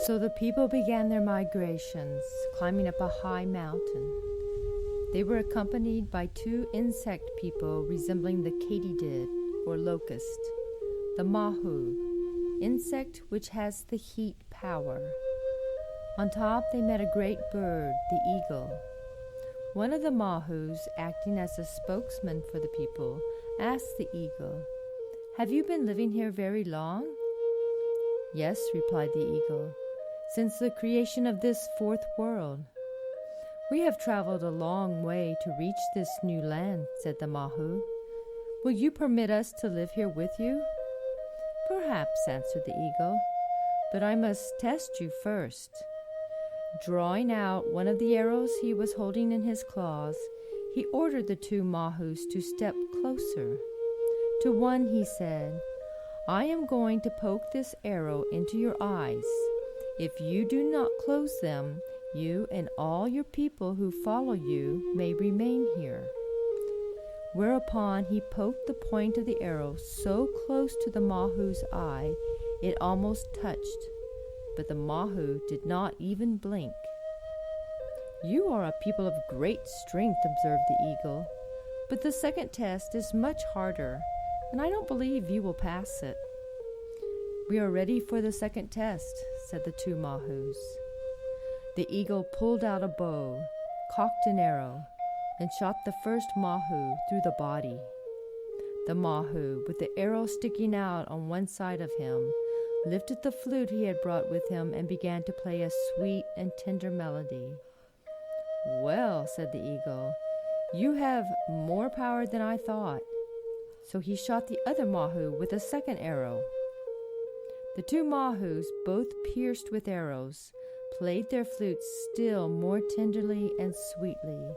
So the people began their migrations, climbing up a high mountain. They were accompanied by 2 insect people resembling the katydid or locust, the mahu, insect which has the heat power. On top they met a great bird, the eagle. One of the mahus, acting as a spokesman for the people, asked the eagle, "Have you been living here very long?" "Yes," replied the eagle, "since the creation of this fourth world." "We have traveled a long way to reach this new land," said the mahu. "Will you permit us to live here with you?" "Perhaps," answered the eagle, "but I must test you first." Drawing out one of the arrows he was holding in his claws, he ordered the 2 mahus to step closer. To one he said, "I am going to poke this arrow into your eyes. If you do not close them, you and all your people who follow you may remain here." Whereupon he poked the point of the arrow so close to the mahu's eye it almost touched, but the mahu did not even blink. "You are a people of great strength," observed the eagle, "but the second test is much harder, and I don't believe you will pass it." "We are ready for the second test," said the 2 mahus. The eagle pulled out a bow, cocked an arrow, and shot the first mahu through the body. The mahu, with the arrow sticking out on one side of him, lifted the flute he had brought with him and began to play a sweet and tender melody. "Well," said the eagle, "you have more power than I thought." So he shot the other mahu with a second arrow. The 2 mahus, both pierced with arrows, played their flutes still more tenderly and sweetly,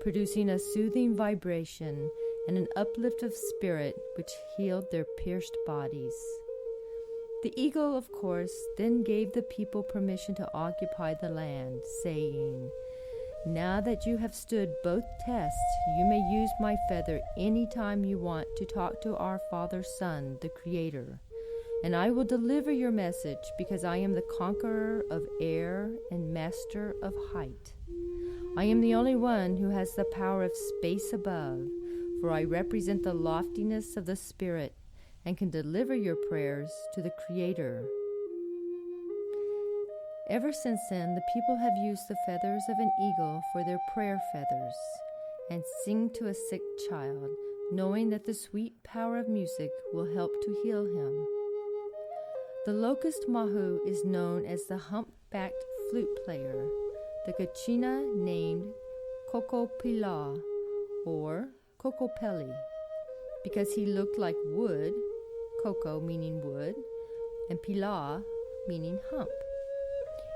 producing a soothing vibration and an uplift of spirit which healed their pierced bodies. The eagle, of course, then gave the people permission to occupy the land, saying, "Now that you have stood both tests, you may use my feather any time you want to talk to our Father Sun, the Creator, and I will deliver your message because I am the conqueror of air and master of height. I am the only one who has the power of space above, for I represent the loftiness of the spirit and can deliver your prayers to the Creator." Ever since then, the people have used the feathers of an eagle for their prayer feathers and sing to a sick child, knowing that the sweet power of music will help to heal him. The locust mahu is known as the humpbacked flute player, the Kachina named Kokopelli or Kokopelli, because he looked like wood, koko meaning wood, and pila meaning hump.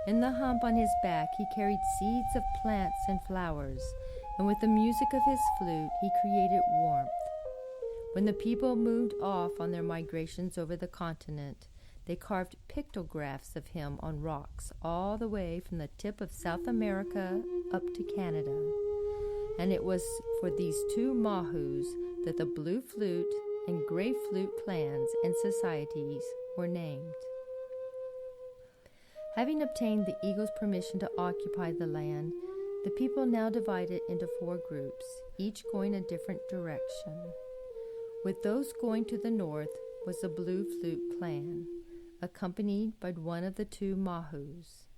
In the hump on his back he carried seeds of plants and flowers, and with the music of his flute he created warmth. When the people moved off on their migrations over the continent, they carved pictographs of him on rocks all the way from the tip of South America up to Canada. And it was for these 2 mahus that the blue flute and gray flute clans and societies were named. Having obtained the eagle's permission to occupy the land, the people now divided into 4 groups, each going a different direction. With those going to the north was the blue flute clan, accompanied by one of the 2 mahus.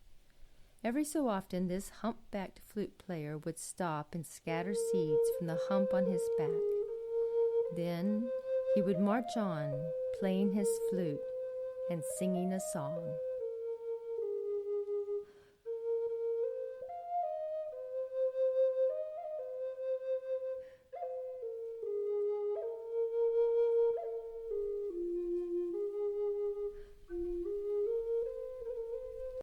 Every so often this humpbacked flute player would stop and scatter seeds from the hump on his back. Then he would march on, playing his flute and singing a song.